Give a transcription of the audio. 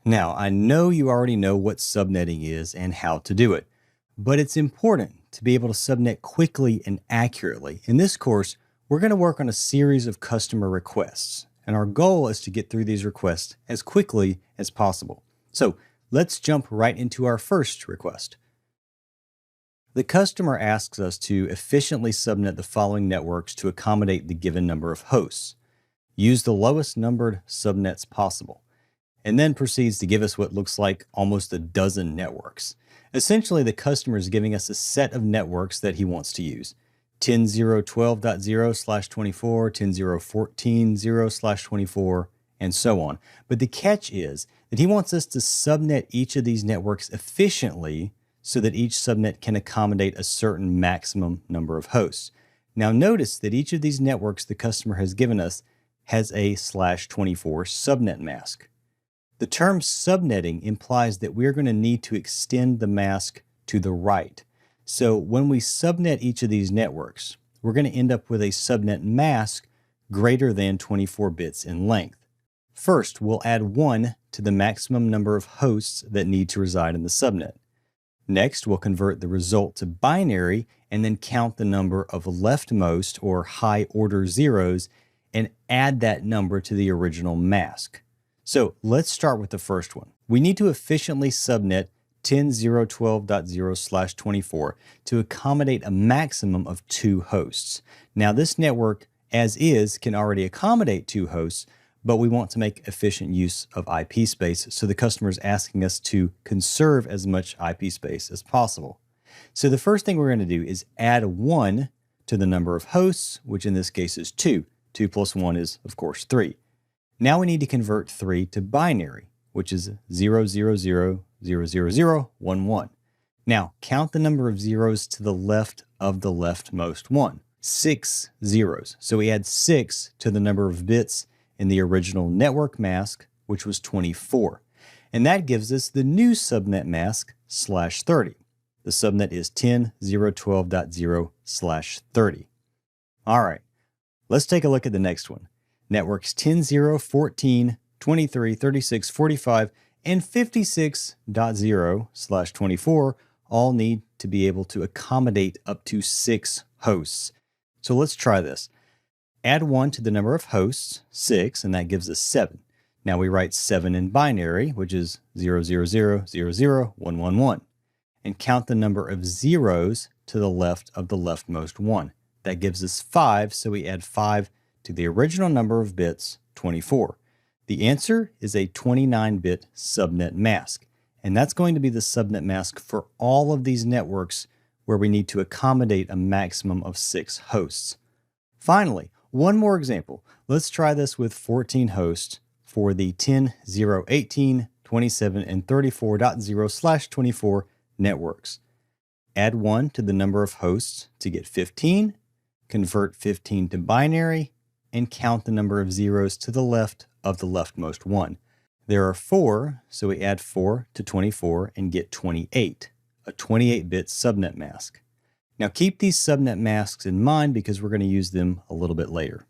Now, I know you already know what subnetting is and how to do it, but it's important to be able to subnet quickly and accurately. In this course, we're going to work on a series of customer requests, and our goal is to get through these requests as quickly as possible. So let's jump right into our first request. The customer asks us to efficiently subnet the following networks to accommodate the given number of hosts. Use the lowest numbered subnets possible, and then proceeds to give us what looks like almost a dozen networks. Essentially, the customer is giving us a set of networks that he wants to use. 10.0.12.0/24, 10.0.14.0/24, and so on. But the catch is that he wants us to subnet each of these networks efficiently so that each subnet can accommodate a certain maximum number of hosts. Now notice that each of these networks the customer has given us has a /24 subnet mask. The term subnetting implies that we're going to need to extend the mask to the right. So when we subnet each of these networks, we're going to end up with a subnet mask greater than 24 bits in length. First, we'll add 1 to the maximum number of hosts that need to reside in the subnet. Next, we'll convert the result to binary and then count the number of leftmost or high order zeros and add that number to the original mask. So let's start with the first one. We need to efficiently subnet 10.0.12.0/24 to accommodate a maximum of 2 hosts. Now this network, as is, can already accommodate 2 hosts, but we want to make efficient use of IP space, so the customer is asking us to conserve as much IP space as possible. So the first thing we're going to do is add 1 to the number of hosts, which in this case is 2. 2 plus 1 is, of course, 3. Now we need to convert 3 to binary, which is 0.0.0.0.0.0.1.1. Now count the number of zeros to the left of the leftmost one. 6 zeros. So we add 6 to the number of bits in the original network mask, which was 24. And that gives us the new subnet mask /30. The subnet is 10.0.12.0/30. All right, let's take a look at the next one. Networks 10.0.14, 23, 36, 45, and 56.0/24 all need to be able to accommodate up to 6 hosts. So let's try this. Add 1 to the number of hosts, 6, and that gives us 7. Now we write 7 in binary, which is 0.0.0.0.0.1.1.1, and count the number of zeros to the left of the leftmost one. That gives us 5, so we add 5 to the original number of bits, 24. The answer is a 29-bit subnet mask, and that's going to be the subnet mask for all of these networks where we need to accommodate a maximum of 6 hosts. Finally, one more example. Let's try this with 14 hosts for the 10.0.18, 27, and 34.0/24 networks. Add 1 to the number of hosts to get 15, convert 15 to binary, and count the number of zeros to the left of the leftmost one. There are 4, so we add 4 to 24 and get 28, a 28-bit subnet mask. Now keep these subnet masks in mind because we're going to use them a little bit later.